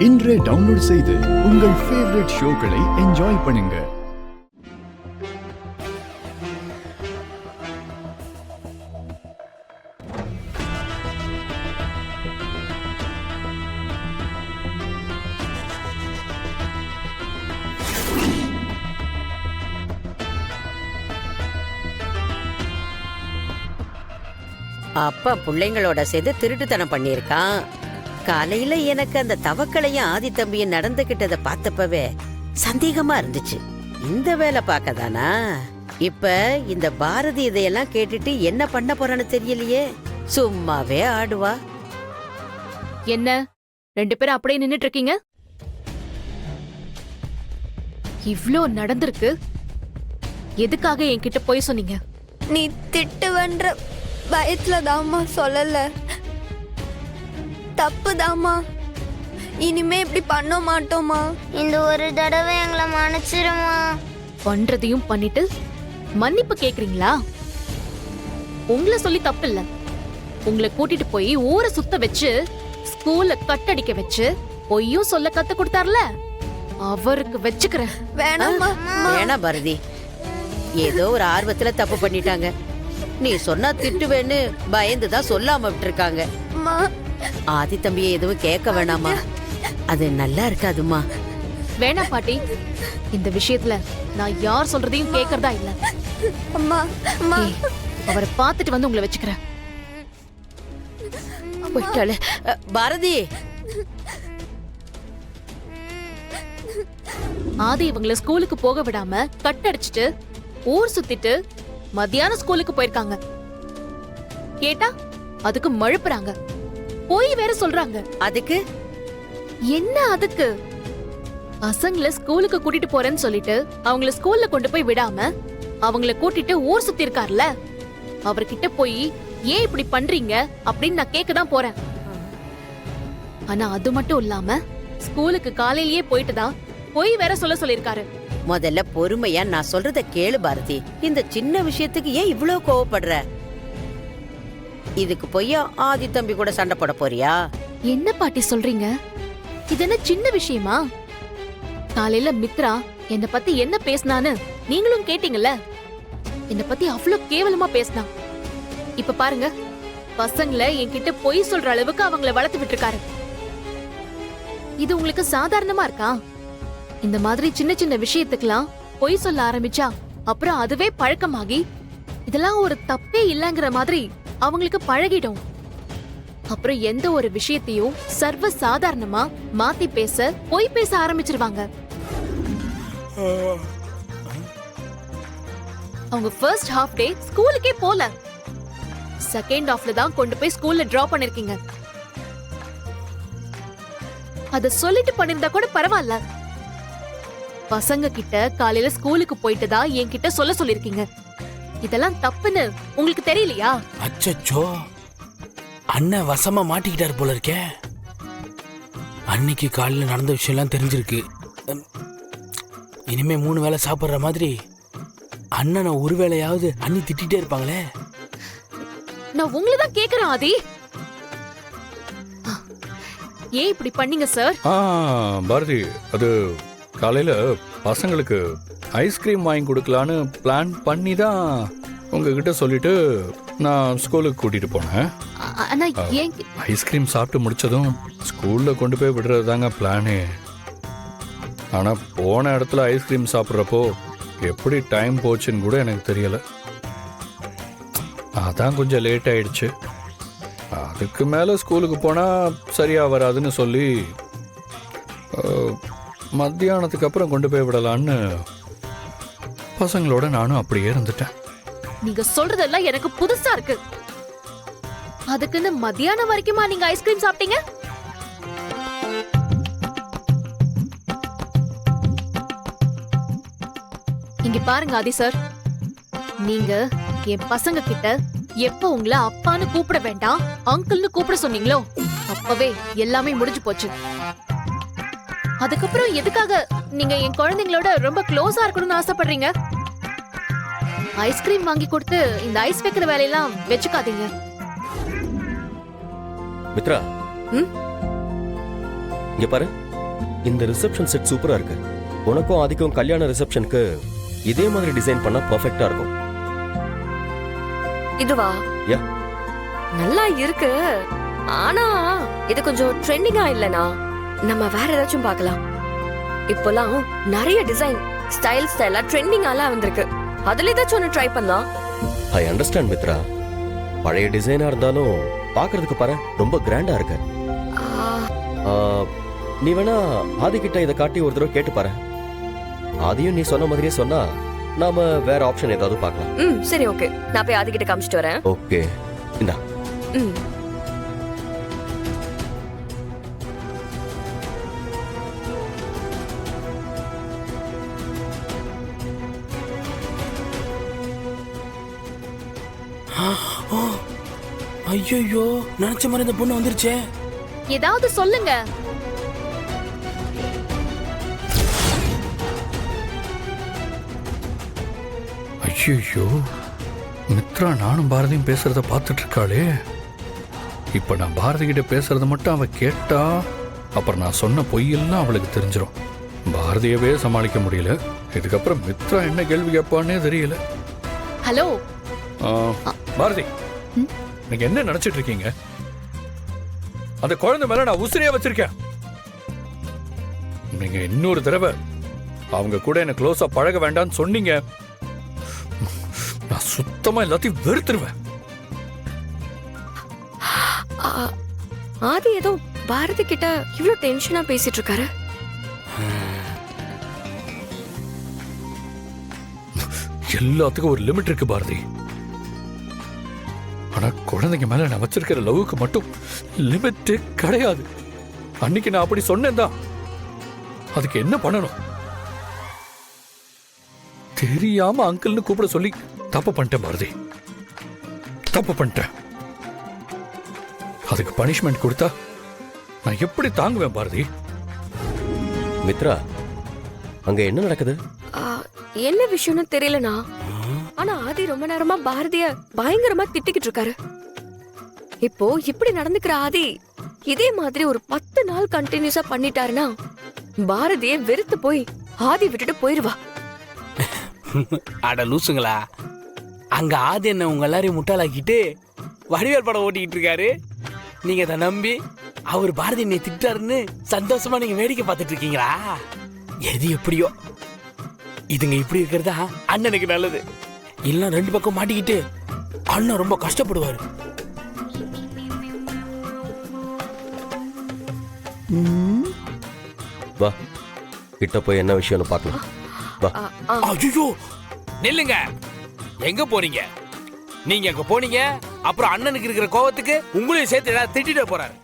இன்றே டவுன்லோட் செய்து உங்கள் ஃபேவரட் ஷோக்களை என்ஜாய் பண்ணுங்க. அப்பா பிள்ளைங்களோட சேர்ந்து திருட்டுத்தனம் பண்ணியிருக்கான். காலையில எனக்கு அந்த தவக்கலையும் ஆதி தம்பியும் நடந்துகிட்டத பார்த்தப்பவே சந்தேகமா இருந்துச்சு. இந்த வேலை பார்க்கதானா? இப்ப இந்த பாரதி இதையெல்லாம் கேட்டுட்டு என்ன பண்ண போறான்னு தெரியலையே. சும்மாவே ஆடுவா. என்ன ரெண்டு பேரும் அப்படியே நின்னுட்டு இருக்கீங்க? இவ்ளோ நடந்திருக்கு, எதுக்காக என்கிட்ட போய் சொன்னீங்க? நீ திட்டுவன்ற பயத்துல தாமா சொல்லல. தப்புதாமா, இனிமே இப்படி பண்ண மாட்டோமா. இந்த ஒரு தடவை எங்களை மன்னிச்சிருமா. பண்றதையும் பண்ணிட்டு மன்னிப்பு கேக்குறீங்களா? உங்களை சொல்லி தப்பு இல்ல. உங்களை கூட்டிட்டு போய் ஊரை சுத்த வச்சு ஸ்கூல்ல கட்டடிக்க வச்சு பொய்யும் சொல்ல கத்து கொடுத்தார்ல, அவருக்கு வச்சுக்கிறேன். வேணாமா. வேணாம் பாரதி, ஏதோ ஒரு ஆர்வத்துல தப்பு பண்ணிட்டாங்க. நீ சொன்னா திட்டுவேன்னு பயந்துதான் சொல்லாம விட்டுருக்காங்க. ஆதி தம்பியை எதுவும் கேட்க வேணாமா, அது நல்லா இருக்காதுமா. வேணாம் பாட்டி, இந்த விஷயத்துல நான் யார் சொல்றதையும் கேக்குறதா இல்ல. அம்மா அம்மா, அவரை பார்த்துட்டு வந்து உங்களை வச்சுக்கிறேன். போயிட்டாளே. பாரதி, ஆதி இவங்கள ஸ்கூலுக்கு போக விடாம கட்டடிச்சிட்டு ஊர் சுத்திட்டு மத்தியானம் ஸ்கூலுக்கு போயிருக்காங்க. கேட்டா அதுக்கு மழுப்புறாங்க, போய் வேற சொல்றாங்க. அதுக்கு என்ன? அதுக்கு பசங்கள ஸ்கூலுக்கு கூட்டிட்டு போறேன்னு சொல்லிட்டு அவங்கள ஸ்கூல்ல கொண்டு போய் விடாம அவங்கள கூட்டிட்டு ஊர் சுத்தி இருக்கார்ல, அவர்கிட்ட போய் ஏன் இப்படி பண்றீங்க அப்படின்னு நான் கேட்கதான் போறேன். ஆனா அது மட்டும் இல்லாம ஸ்கூலுக்கு காலையிலேயே போயிட்டுதான் போய் வேற சொல்லிருக்காரு. முதல்ல பொறுமையா நான் சொல்றத கேளு பாரதி. இந்த சின்ன விஷயத்துக்கு ஏன் இவ்வளவு கோவப்படுற? இதுக்கு போய் ஆதி தம்பி கூட சண்டை போட போறியா? என்ன பாட்டி சொல்றீங்க? இது என்ன சின்ன விஷயமா? காலையில மித்ரா என்ன பத்தி என்ன பேசினான்னு நீங்களும் கேட்டீங்கல்ல. என்ன பத்தி அவ்வளவு கேவலமா பேசினா. இப்ப பாருங்க, பசங்களை என்கிட்ட பொய் சொல்ற அளவுக்கு அவங்கள வளர்த்து விட்டுருக்காரு. இது உங்களுக்கு சாதாரணமா இருக்கா? இந்த மாதிரி சின்ன சின்ன விஷயத்துக்கெல்லாம் பொய் சொல்ல ஆரம்பிச்சா அப்புறம் அதுவே பழக்கமாகி இதெல்லாம் ஒரு தப்பே இல்லங்கிற மாதிரி அவங்களுக்கு பழகிடும். அப்புறம் எந்த ஒரு விஷயத்தையும் சர்வ சாதாரணமா மாத்தி பேச, பொய் பேச ஆரம்பிச்சிருவாங்க. அவங்க ஃபர்ஸ்ட் ஹாஃப் டே ஸ்கூலுக்கே போல, செகண்ட் ஹாஃப்ல தான் கொண்டு போய் ஸ்கூல்ல டிராப் பண்ணிருக்கீங்க. அத சொல்லிட்டு பண்ணிருந்தா கூட பரவாயில்ல. பசங்க கிட்ட காலையில ஸ்கூலுக்கு போயிட்டு தான் என்கிட்ட சொல்லிருக்கீங்க. இதெல்லாம் தப்புன்னு உங்களுக்கு தெரியலையா? அச்சச்சோ, அண்ணன் வசமா மாட்டிக்கிட்டாரு போல இருக்கே. அன்னைக்கு காலையில நடந்த விஷயம் எல்லாம் தெரிஞ்சிருக்கு. இனிமே 3 வேளை சாப்பிடுற மாதிரி அண்ணனை ஒரு வேளையாவது அண்ணி திட்டிட்டே இருப்பாங்களே. நான் உங்களை தான் கேக்குறேன் ஆதி, ஏன் இப்படி பண்ணீங்க சார்? பாரதி, அது காலையில பசங்களுக்கு ஐஸ்கிரீம் வாங்கி கொடுக்கலான்னு பிளான் பண்ணி தான் உங்ககிட்ட சொல்லிட்டு நான் ஸ்கூலுக்கு கூட்டிட்டு போனேன். ஆனா ஏன்? ஐஸ்கிரீம் சாப்பிட்டு முடிச்சதும் ஸ்கூல்ல கொண்டு போய் விடுறது தாங்க பிளானு. ஆனா போன இடத்துல ஐஸ்கிரீம் சாப்பிட்றப்போ எப்படி டைம் போச்சுன்னு கூட எனக்கு தெரியல. அதான் கொஞ்சம் லேட் ஆயிடுச்சு. அதுக்கு மேல ஸ்கூலுக்கு போனா சரியா வராதுன்னு சொல்லி மத்தியானத்துக்கு அப்புறம் கொண்டு போய் விடலான்னு பசங்களோட நானும் அப்படியே இருந்துட்டேன். நீங்க சொல்றதெல்லாம் எனக்கு புதுசா இருக்கு. அதுக்குன்னு மத்தியானம் வரைக்குமா நீங்க ஐஸ்கிரீம் சாப்பிட்டீங்க? இங்க பாருங்க ஆதி சார், நீங்க என் பசங்க கிட்ட எப்ப உங்களை அப்பான்னு கூப்பிட வேண்டாம் அங்கிள்னு கூப்பிட சொன்னீங்களோ அப்பவே எல்லாமே முடிஞ்சு போச்சு. அதுக்கப்புறம் எதுக்காக நீங்க என் குழந்தைங்களோட ரொம்ப க்ளோஸா இருக்கணும்னு ஆசைப்படுறீங்க? ஐஸ்கிரீம் வாங்கி கொடுத்து இந்த ஐஸ் வைக்கிற வேலையெல்லாம் வெச்சுக்காதீங்க. மித்ரா, இங்க பாரு. இந்த ரிசப்ஷன் செட் சூப்பரா இருக்கு. உனக்கும் ஆதிக்கும் கல்யாண ரிசப்ஷனுக்கு இதே மாதிரி டிசைன் பண்ணா பெர்ஃபெக்ட்டா இருக்கும். இதுவா? யா. நல்லா இருக்கு. ஆனா இது கொஞ்சம் ட்ரெண்டிங்கா இல்லனா? நம்ம வேற ஏதாச்சும் பார்க்கலாம். இப்போலாம் நிறைய டிசைன் ஸ்டைலா ட்ரெண்டிங்காலாம் வந்திருக்கு. அதுல ஏதாச்சும் ஒன்று ட்ரை பண்ணலாம். I understand Mitra. பழைய டிசைனா இருந்தாலும் பார்க்கிறதுக்கு பாரு ரொம்ப கிராண்டா இருக்கு. நீ வேணா ஆதி கிட்ட இதை காட்டி ஒரு தடவை கேட்டு பாரு. ஆதியும் நீ சொன்ன மாதிரியே சொன்னா நாம வேற ஆப்ஷன் ஏதாவது பார்க்கலாம். சரி, ஓகே. நான் போய் ஆதி கிட்ட காமிச்சிட்டு வரேன். ஓகே, இந்தா. ஐயோ, நினைச்ச மாதிரி இந்த பொண்ணு வந்துருச்சே. ஏதாவது சொல்லுங்க. ஐயோ, மித்ரா நானும் பாரதியும் பேசுறத பார்த்துட்டு இருக்காளே. இப்ப நான் பாரதி கிட்ட பேசுறத மட்டும் அவ கேட்டா அப்புறம் நான் சொன்ன பொய்யெல்லாம் அவளுக்கு தெரிஞ்சிடும். பாரதியவே சமாளிக்க முடியல. இதுக்கப்புறம் மித்ரா என்ன கேள்வி கேட்பான்னே தெரியல. ஹலோ பாரதி, நீங்க என்ன நினைச்சிட்டு இருக்கீங்க? அந்த குழந்தை மேல நான் உசிரியா வச்சிருக்கேன். நீங்க இன்னொரு தடவை அவங்க கூட என்ன க்ளோஸா பழக வேண்டாம்னு சொன்னீங்க, நான் சுத்தமா எல்லாத்தையும் வெறுத்துருவேன். ஆதி ஏதோ பாரதி கிட்ட இவ்ளோ டென்ஷனா பேசிட்டு இருக்காரு. எல்லாத்துக்கும் ஒரு லிமிட் இருக்கு பாரதி. ஆனா குழந்தைங்க மேல நான் வச்சிருக்கிற லவ்வுக்கு மட்டும் லிமிட் கிடையாது. அன்னைக்கு நான் அப்படி சொன்னேன் தான். அதுக்கு என்ன பண்ணணும்? தெரியாம அங்கிள்னு கூப்பிட சொல்லி தப்பு பண்ணிட்டேன் பாரதி, தப்பு பண்ணிட்டேன். அதுக்கு பனிஷ்மெண்ட் கொடுத்தா நான் எப்படி தாங்குவேன் பாரதி? மித்ரா, அங்க என்ன நடக்குது? என்ன விஷயம்னு தெரியலனா, ஆனா ஆதி ரொம்ப நேரமா பாரதிய பயங்கரமா திட்டிக்கிட்டு இருக்காரு. இப்போ இப்படி நடந்துக்கிற ஆதி இதே மாதிரி ஒரு 10 நாள் கண்டினியூஸா பண்ணிட்டாருன்னா பாரதிய வெறுத்து போய் ஆதி விட்டுட்டு போயிருவா. அட லூசுங்களா, அங்க ஆதி என்ன உங்க எல்லாரையும் முட்டாளாக்கிட்டு வடிவேல் படம் ஓட்டிக்கிட்டு இருக்காரு. நீங்க அதை நம்பி அவர் பாரதி என்னை திட்டாருன்னு சந்தோஷமா நீங்க வேடிக்கை பார்த்துட்டு இருக்கீங்களா? எது எப்படியோ இதுங்க இப்படி இருக்கிறதா அண்ணனுக்கு நல்லது. இல்ல ரெண்டு பக்கம் மாட்டிக்கிட்டு அண்ணன் ரொம்ப கஷ்டப்படுவாரு. வா, கிட்ட போய் என்ன விஷயம்னு பார்க்கலாம். வா. ஐயோ, நில்லுங்க. எங்க போறீங்க? நீங்க அங்க போனீங்க, அப்புறம் அண்ணனுக்கு இருக்கிற கோவத்துக்கு உங்களையும் சேர்த்து ஏதாவது திட்டிட்டு போறாரு.